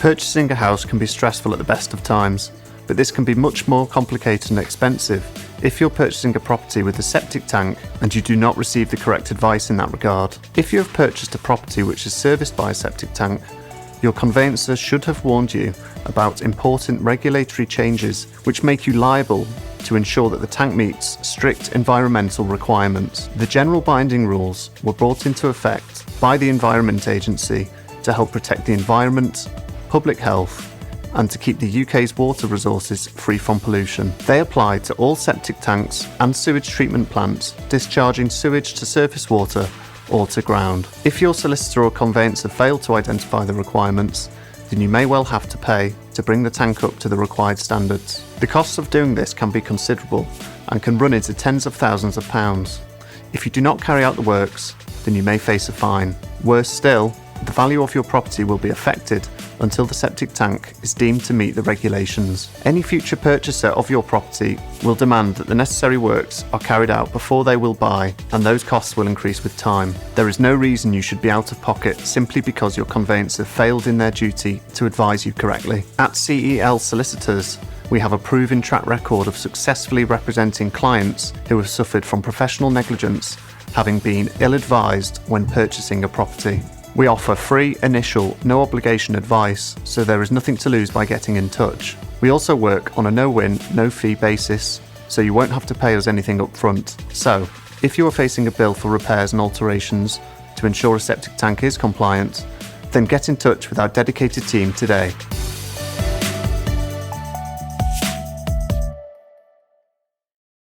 Purchasing a house can be stressful at the best of times, but this can be much more complicated and expensive if you're purchasing a property with a septic tank and you do not receive the correct advice in that regard. If you have purchased a property which is serviced by a septic tank, your conveyancer should have warned you about important regulatory changes which make you liable to ensure that the tank meets strict environmental requirements. The general binding rules were brought into effect by the Environment Agency to help protect the environment, public health, and to keep the UK's water resources free from pollution. They apply to all septic tanks and sewage treatment plants discharging sewage to surface water or to ground. If your solicitor or conveyancer fail to identify the requirements, then you may well have to pay to bring the tank up to the required standards. The costs of doing this can be considerable and can run into tens of thousands of pounds. If you do not carry out the works, then you may face a fine. Worse still, the value of your property will be affected until the septic tank is deemed to meet the regulations. Any future purchaser of your property will demand that the necessary works are carried out before they will buy, and those costs will increase with time. There is no reason you should be out of pocket simply because your conveyancer failed in their duty to advise you correctly. At CEL Solicitors, we have a proven track record of successfully representing clients who have suffered from professional negligence, having been ill-advised when purchasing a property. We offer free, initial, no obligation advice, so there is nothing to lose by getting in touch. We also work on a no-win, no-fee basis, so you won't have to pay us anything up front. So, if you are facing a bill for repairs and alterations to ensure a septic tank is compliant, then get in touch with our dedicated team today.